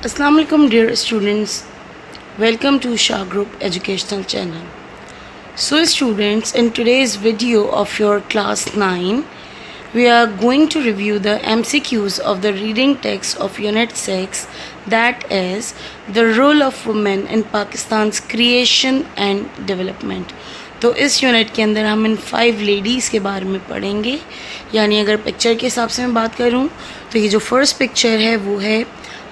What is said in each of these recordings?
Assalamu alaikum dear students, welcome to Shah Group Educational Channel. So students, in today's video of your class 9, we are going to review the MCQs of the reading text of Unit 6, that is the role of women in Pakistan's creation and development. तो इस unit के अंदर हम इन 5 ladies के बारे में पढ़ेंगे। यानी अगर पिक्चर के हिसाब से मैं बात करूं तो ये जो फर्स्ट पिक्चर है वो है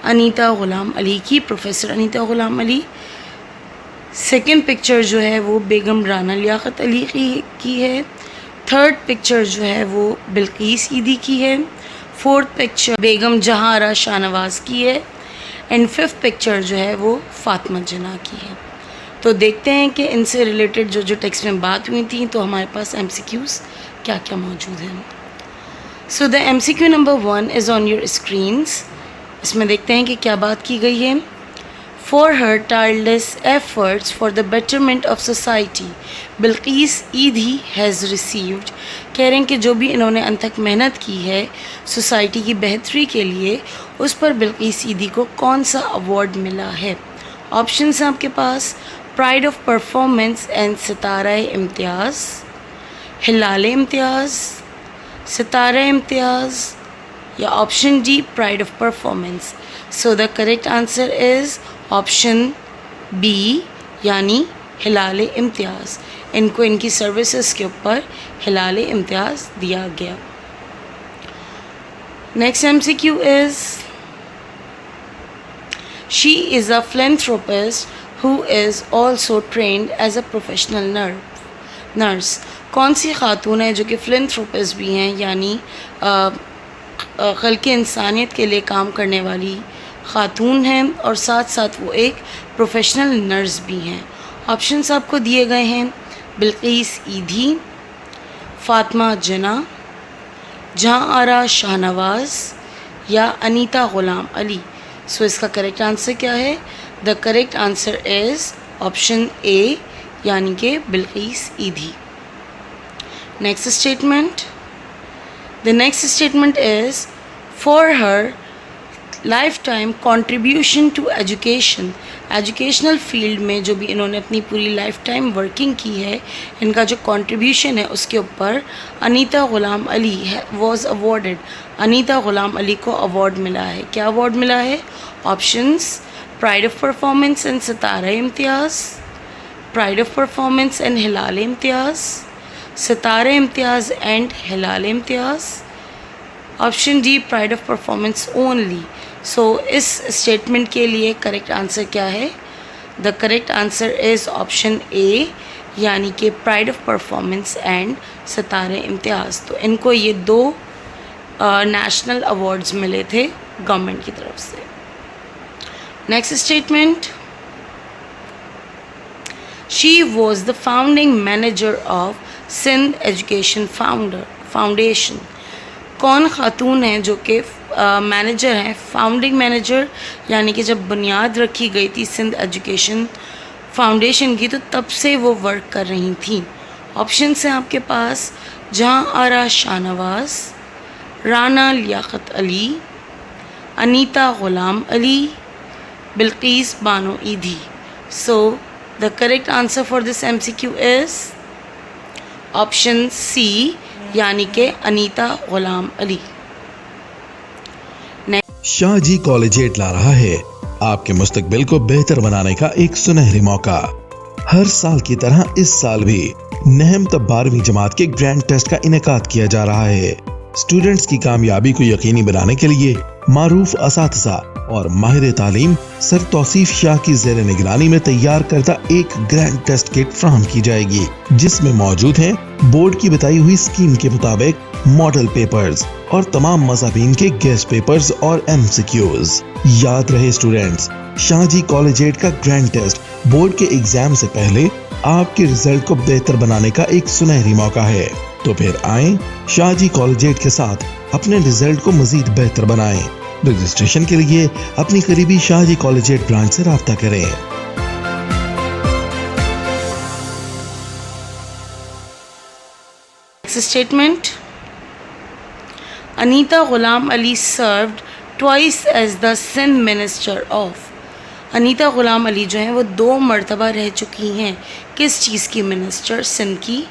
अनीता ग़ुलाम अली की, professor Anita Ghulam Ali. Second picture जो है वो बेगम राना लियाकत अली की है। थर्ड पिक्चर जो है वो बिल्कीस ईदी की है। फोर्थ पिक्चर बेगम जहां आरा शाहनवाज़ की है। एंड फिफ्थ पिक्चर जो है वो फ़ातिमा जिन्ना की है। तो देखते हैं कि इनसे रिलेटेड जो टेक्स्ट में बात हुई थी तो हमारे पास MCQs क्या क्या मौजूद हैं। So the MCQ number 1 is on your screens. इसमें देखते हैं कि क्या बात की गई है। For her tireless efforts for the betterment of society Bilkis ईदी हैज़ रिसीव्ड। कह रहे हैं कि जो भी इन्होंने अनथक मेहनत की है सोसाइटी की बेहतरी के लिए, उस पर बिल्कीस ईदी को कौन सा अवार्ड मिला है। ऑप्शंस हैं आपके पास, pride of performance and Sitara Imtiaz, Hilal Imtiaz, Sitara Imtiaz, या option D pride of performance. So the correct answer is option B यानी हिलाल इम्तियाज़। इनको इनकी सर्विसेज के ऊपर हिलाल इम्तियाज़ दिया गया। Next MCQ is she is a philanthropist who is also trained as a professional nurse। कौन सी खातून है जो कि philanthropist भी हैं, यानी खल्क़ इंसानियत के लिए काम करने वाली खातून हैं और साथ साथ वो एक प्रोफेशनल नर्स भी हैं। ऑप्शंस आपको दिए गए हैं, बिल्कीस ईदी, फ़ातिमा जिन्ना, जहां आरा शाहनवाज़ या अनीता ग़ुलाम अली। सो इसका करेक्ट आंसर क्या है? The correct answer is option A यानी कि बिल्कीस ईदी। Next statement, the next statement is for her lifetime contribution to education। Educational field में जो भी इन्होंने अपनी पूरी लाइफ टाइम वर्किंग की है, इनका जो कंट्रीब्यूशन है उसके ऊपर अनीता ग़ुलाम अली वॉज अवॉर्डेड। अनीता ग़ुलाम अली को अवार्ड मिला है। क्या अवार्ड मिला है? Options, pride of performance and Sitara Imtiaz, pride of performance and Hilal Imtiaz, Sitara Imtiaz and Hilal Imtiaz, option D pride of performance only. So इस स्टेटमेंट के लिए करेक्ट आंसर क्या है? The correct answer is option A यानी कि pride of performance and Sitara Imtiaz. तो इनको ये 2 नेशनल अवार्ड्स मिले थे गवर्नमेंट की तरफ से। Next statement, she was the founding manager of Sindh education foundation. कौन खातून है जो कि मैनेजर हैं, फाउंडिंग मैनेजर, यानी कि जब बुनियाद रखी गई थी सिंध एजुकेशन फाउंडेशन की तो तब से वो वर्क कर रही थी। ऑप्शंस हैं आपके पास, जहां आरा Shahnawaz, Rana Liaquat Ali, Anita Ghulam Ali, Bilquis Bano Edhi. So the correct answer for this MCQ is option C यानी कि अनीता ग़ुलाम अली। शाहजी कॉलेजिएट ला रहा है आपके मुस्तकबिल को बेहतर बनाने का एक सुनहरी मौका। हर साल की तरह इस साल भी नहम तब 12वीं जमात के ग्रैंड टेस्ट का इनेकाद किया जा रहा है। स्टूडेंट्स की कामयाबी को यकीनी बनाने के लिए मारूफ असातिज़ा और माहिर तालीम सर तौसीफ शाह की ज़ेर निगरानी में तैयार करता एक ग्रैंड टेस्ट किट फ्राहम की जाएगी, जिसमें मौजूद हैं बोर्ड की बताई हुई स्कीम के मुताबिक मॉडल पेपर्स और तमाम मज़ाबीन के गेस्ट पेपर्स और MCQs। याद रहे स्टूडेंट्स, शाहजी कॉलेजिएट का ग्रैंड टेस्ट बोर्ड के एग्जाम से पहले आपके रिजल्ट को बेहतर बनाने का एक सुनहरी मौका है। तो फिर आएं शाहजी कॉलेजिएट के साथ अपने रिजल्ट को मजीद बेहतर बनाएं। रजिस्ट्रेशन के लिए अपनी करीबी शाहजी कॉलेजिएट ब्रांच से राब्ता करें। Next statement, Anita Ghulam Ali served twice as the Sindh minister of. Anita Ghulam Ali जो हैं वो 2 मरतबा रह चुकी हैं किस चीज़ की मिनिस्टर? सिंध की।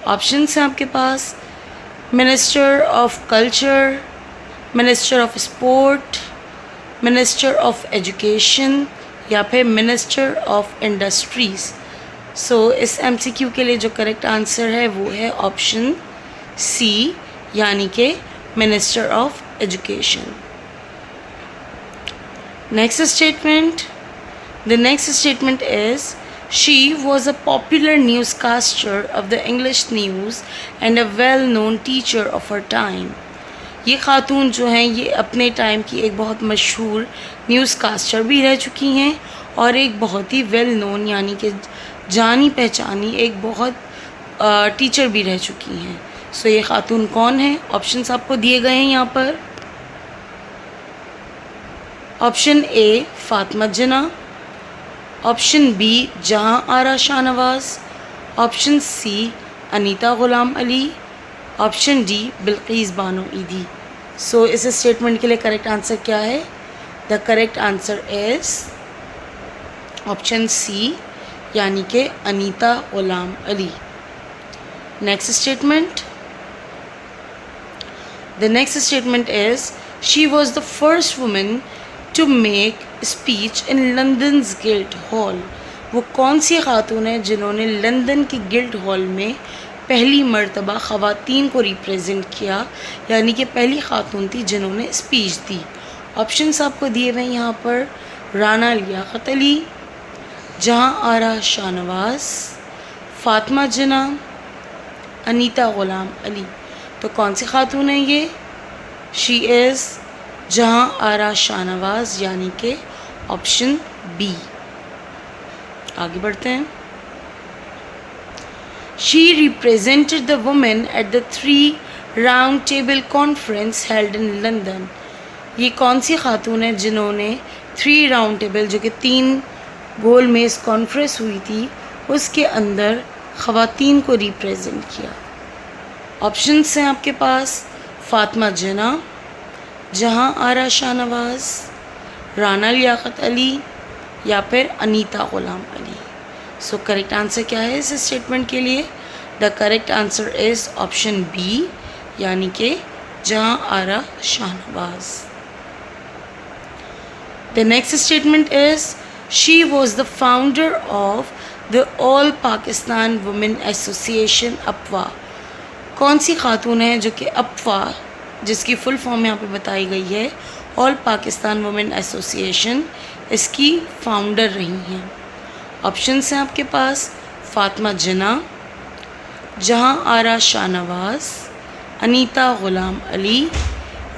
ऑप्शंस हैं आपके पास, minister of culture, minister of sport, minister of education या फिर मिनिस्टर ऑफ इंडस्ट्रीज़। सो इस MCQ के लिए जो करेक्ट आंसर है वो है ऑप्शन सी, यानी कि minister of education. Next statement, the next statement is she was a popular newscaster of the English news and a well-known teacher of her time। ये ख़ातून जो हैं ये अपने टाइम की एक बहुत मशहूर न्यूज़कास्टर भी रह चुकी हैं और एक बहुत ही वेल नोन यानी कि जानी पहचानी एक बहुत टीचर भी रह चुकी हैं। सो ये ख़ातून कौन है? ऑप्शंस आपको दिए गए हैं यहाँ पर। Option A Fatima Jinnah, option B Jahan Ara Shahnawaz, option C Anita Ghulam Ali, option D Bilquis Bano Edhi. So इस स्टेटमेंट के लिए करेक्ट आंसर क्या है? The correct answer is option C, यानी कि Anita Ghulam Ali. Next statement, the next statement is she was the first woman to make speech in London's guild hall. वो कौन सी ख़ातून है जिन्होंने लंदन के गिल्ड हॉल में पहली मर्तबा ख़वातीन को रिप्रेजेंट किया, यानी कि पहली ख़ातून थी जिन्होंने स्पीच दी। ऑप्शंस आपको दिए हुए हैं यहाँ पर, राना लियाकत अली, जहां आरा शाहनवाज, फ़ातिमा जिन्ना, अनीता ग़ुलाम अली। तो कौन सी ख़ातून है ये? शी इज़ जहां आरा शाहनवाज, यानी कि ऑप्शन बी। आगे बढ़ते हैं। She represented the women at the 3 round table conference held in London. ये कौन सी खातून है जिन्होंने 3 राउंड टेबल, जो कि 3 गोल मेज़ कॉन्फ्रेंस हुई थी, उसके अंदर ख़वातीन को रिप्रेजेंट किया? ऑप्शंस हैं आपके पास, फ़ातिमा जिन्ना, जहां आरा शाहनवाज, राना लियाकत अली या फिर Anita Ghulam Ali. So correct answer क्या है इस स्टेटमेंट के लिए? The correct answer is option B, यानी कि Jahan Ara Shahnawaz. The next statement is she was the founder of the all Pakistan women association अफवा। कौन सी खातून है जो कि अफवा, जिसकी फुल फॉर्म यहाँ पे बताई गई है, ऑल पाकिस्तान वुमेन एसोसिएशन, इसकी फाउंडर रही हैं? ऑप्शंस हैं आपके पास, Fatima Jinnah, Jahan Ara Shahnawaz, Anita Ghulam Ali,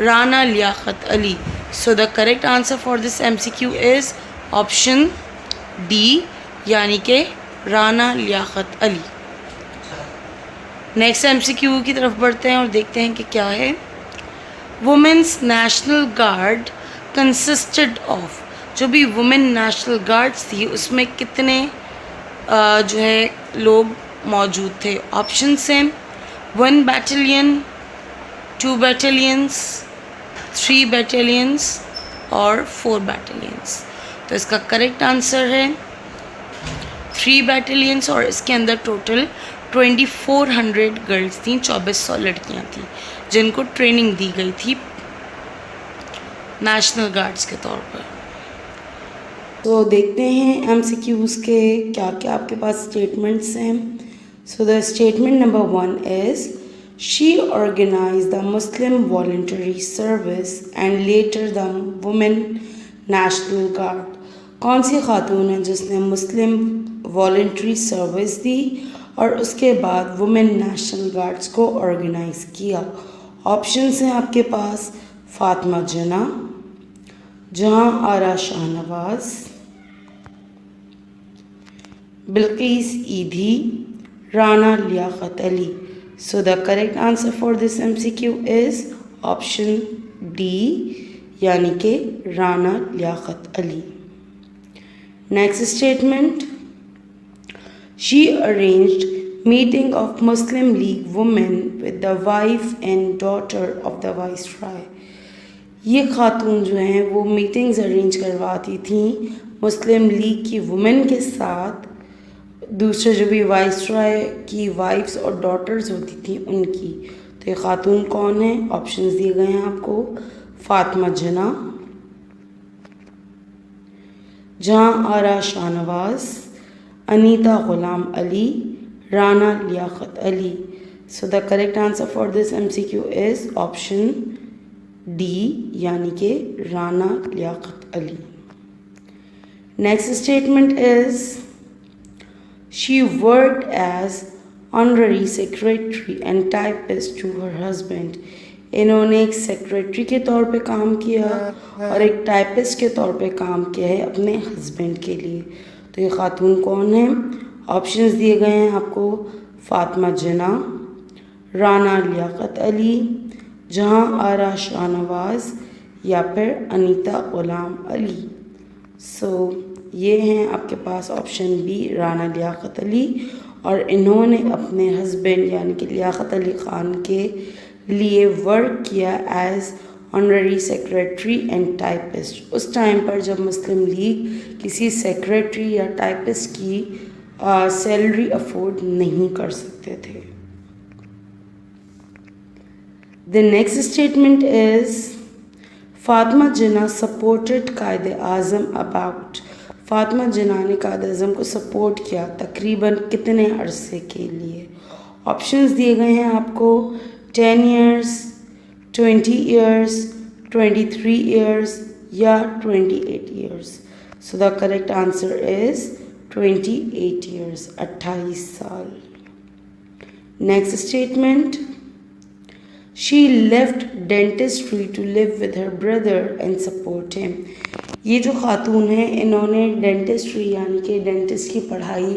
Rana Liaquat Ali. So the correct answer for this MCQ is option D, यानी कि राना लियाकत अली। नेक्स्ट MCQ की तरफ बढ़ते हैं और देखते हैं कि क्या है। Women's national guard consisted of. जो भी वुमेन नेशनल गार्ड्स थी उसमें कितने जो है लोग मौजूद थे? ऑप्शन हैं 1 बैटेलियन, 2 बैटेलियंस, 3 बैटेलियंस और 4 बैटेलियंस। तो इसका करेक्ट आंसर है 3 बैटेलियंस और इसके अंदर टोटल 2400 गर्ल्स थी, 2400 लड़कियां थी जिनको ट्रेनिंग दी गई थी नेशनल गार्ड्स के तौर पर। तो देखते हैं MCQs के क्या क्या आपके पास स्टेटमेंट्स हैं। So the statement number 1 is she organized the Muslim voluntary service and later the women national guard. कौन सी खातून है जिसने मुस्लिम वॉलंटरी सर्विस दी और उसके बाद वुमेन नेशनल गार्ड्स को ऑर्गेनाइज़ किया? ऑप्शंस हैं आपके पास, Fatima Jinnah, Jahan Ara Shahnawaz, Bilquis Edhi, Rana Liaquat Ali. So the correct answer for this MCQ is option D, यानी कि Rana Liaquat Ali. Next statement, she arranged meeting of Muslim League women with the wife and daughter of the Viceroy। ये खातून जो हैं वो मीटिंग्स अरेंज करवाती थी मुस्लिम लीग की वुमेन के साथ, दूसरे जो भी वाइसरॉय की वाइफ्स और डॉटर्स होती थी उनकी। तो ये खातून कौन है? ऑप्शंस दिए गए हैं आपको। Fatima Jinnah, Jahan Ara Shahnawaz, Anita Ghulam Ali, Rana Liaquat Ali. So the correct answer for this MCQ is option D, यानी कि Rana Liaquat Ali. Next statement is she worked as honorary secretary and typist to her husband. इन्होंने एक सेक्रेटरी के तौर पे काम किया और एक टाइपिस्ट के तौर पे काम किया है अपने हस्बैंड के लिए। तो ये खातून कौन है? ऑप्शंस दिए गए हैं आपको। फातिमा जिन्ना, राना लियाकत अली, जहां आरा शाहनवाज, या फिर अनीता गुलाम अली। सो ये हैं आपके पास ऑप्शन बी, राना लियाकत अली, और इन्होंने अपने हस्बैंड यानी कि लियाकत अली ख़ान के लिए वर्क किया as honorary secretary and typist. उस टाइम पर जब मुस्लिम लीग किसी सेक्रेटरी या टाइपिस्ट की सैलरी अफोर्ड नहीं कर सकते थे। The next statement is Fatima Jinnah supported Quaid-e Azam about. Fatima जिन्ना ने कायदे आज़म को सपोर्ट किया तकरीबन कितने अरसे के लिए? ऑप्शंस दिए गए हैं आपको। 10 years, 20 years, 23 years या 28 years। So the correct answer is 28 years, 28 साल। Next statement, she left dentistry to live with her brother and support him. ये जो खातून है इन्होंने डेंटिस्ट्री यानी कि डेंटिस्ट की पढ़ाई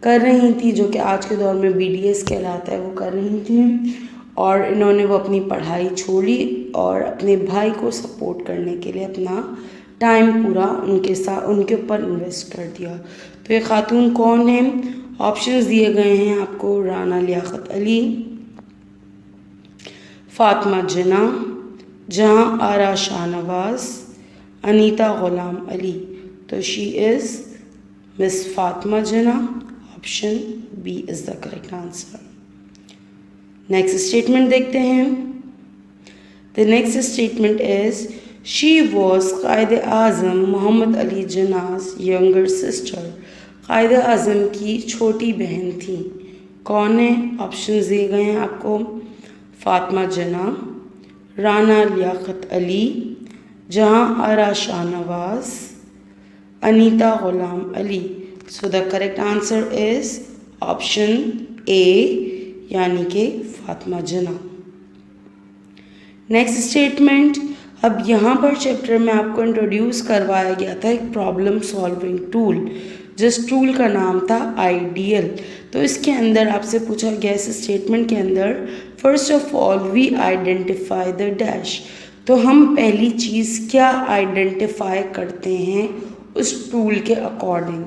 कर रही थी, जो कि आज के दौर में BDS कहलाता है, वो कर रही थी, और इन्होंने वो अपनी पढ़ाई छोड़ी और अपने भाई को सपोर्ट करने के लिए अपना टाइम पूरा उनके ऊपर इन्वेस्ट कर दिया। तो ये खातून कौन है? ऑप्शंस दिए गए हैं आपको। राना लियाकत अली, फातिमा जिन्ना, जहां आरा शाहनवाज, अनीता गुलाम अली। तो she is miss Fatima Jinnah. Option B is the correct answer. Next statement देखते हैं। The next statement is she was Quaid-e Azam Mohammad Ali Jinnah's younger sister. Quaid-e Azam की छोटी बहन थी। कौन है? ऑप्शन दिए गए हैं आपको। फातिमा जिन्ना, Rana Liaquat Ali, Jahan Ara Shahnawaz, Anita Ghulam Ali. So the correct answer is option A, यानी कि फातिमा जिन्ना। नेक्स्ट स्टेटमेंट, अब यहाँ पर चैप्टर में आपको इंट्रोड्यूस करवाया गया था एक प्रॉब्लम सॉल्विंग टूल, जिस टूल का नाम था आइडियल। तो इसके अंदर आपसे पूछा गया इस स्टेटमेंट के अंदर, first of all we identify the dash. तो हम पहली चीज़ क्या आइडेंटिफाई करते हैं उस टूल के अकॉर्डिंग?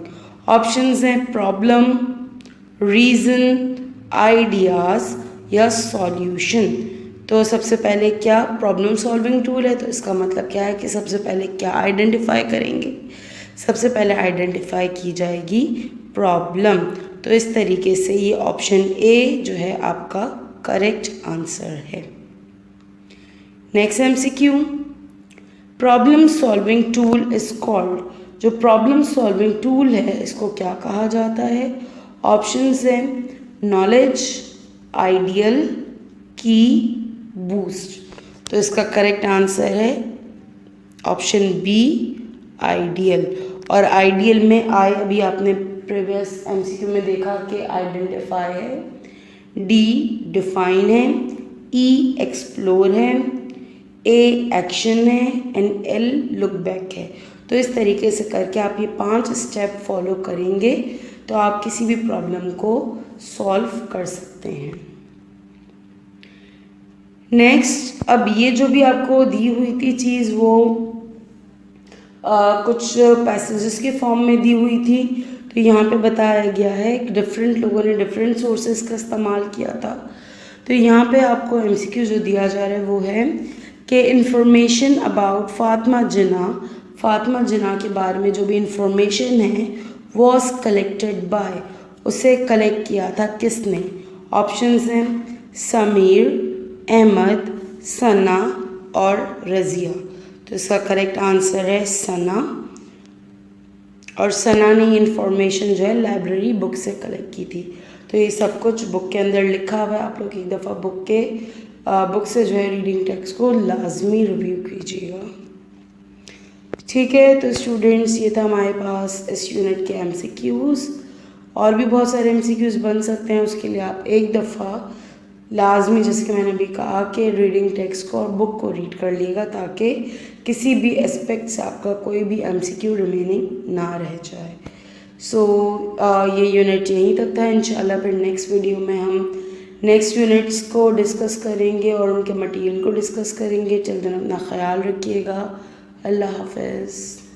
ऑप्शंस हैं प्रॉब्लम, रीज़न, आइडियाज़ या सॉल्यूशन। तो सबसे पहले क्या प्रॉब्लम सॉल्विंग टूल है, तो इसका मतलब क्या है कि सबसे पहले क्या आइडेंटिफाई करेंगे? सबसे पहले आइडेंटिफाई की जाएगी प्रॉब्लम। तो इस तरीके से ये ऑप्शन ए जो है आपका करेक्ट आंसर है। Next MCQ, problem solving tool is called. जो प्रॉब्लम सॉल्विंग टूल है इसको क्या कहा जाता है? ऑप्शंस हैं नॉलेज, आइडियल, की, बूस्ट। तो इसका करेक्ट आंसर है ऑप्शन बी, आइडियल। और आइडियल में आई अभी आपने प्रीवियस MCQ में देखा कि आइडेंटिफाई है, डी डिफाइन है, ई एक्सप्लोर है, ए एक्शन है एंड एल लुक बैक है। तो इस तरीके से करके आप ये 5 स्टेप फॉलो करेंगे तो आप किसी भी प्रॉब्लम को सॉल्व कर सकते हैं। नेक्स्ट, अब ये जो भी आपको दी हुई थी चीज़ वो कुछ पैसेजेस के फॉर्म में दी हुई थी। तो यहाँ पे बताया गया है कि डिफरेंट लोगों ने डिफरेंट सोर्सेज का इस्तेमाल किया था। तो यहाँ पे आपको MCQ जो दिया जा रहा है वो है कि इंफॉर्मेशन अबाउट फ़ातिमा जिन्ना के बारे में जो भी इंफॉर्मेशन है वॉज कलेक्टेड बाय, उसे कलेक्ट किया था किसने? ऑप्शंस हैं समीर, अहमद, सना और रज़िया। तो इसका करेक्ट आंसर है सना, और सना ने इंफॉर्मेशन जो है लाइब्रेरी बुक से कलेक्ट की थी। तो ये सब कुछ बुक के अंदर लिखा हुआ है। आप लोग एक दफ़ा बुक से जो है रीडिंग टेक्स्ट को लाजमी रिव्यू कीजिएगा। ठीक है, तो स्टूडेंट्स ये था हमारे पास इस यूनिट के MCQs। और भी बहुत सारे MCQs बन सकते हैं, उसके लिए आप एक दफ़ा लाजमी, जैसे कि मैंने अभी कहा, कि रीडिंग टेक्स्ट को और बुक को रीड कर लिएगा ताकि किसी भी एस्पेक्ट से आपका कोई भी MCQ रिमेनिंग ना रह जाए। सो ये यूनिट यहीं तक था। इंशाल्लाह फिर नेक्स्ट वीडियो में हम नेक्स्ट यूनिट्स को डिस्कस करेंगे और उनके मटेरियल को डिस्कस करेंगे। टिल देन अपना ख्याल रखिएगा। अल्लाह हाफ़िज़।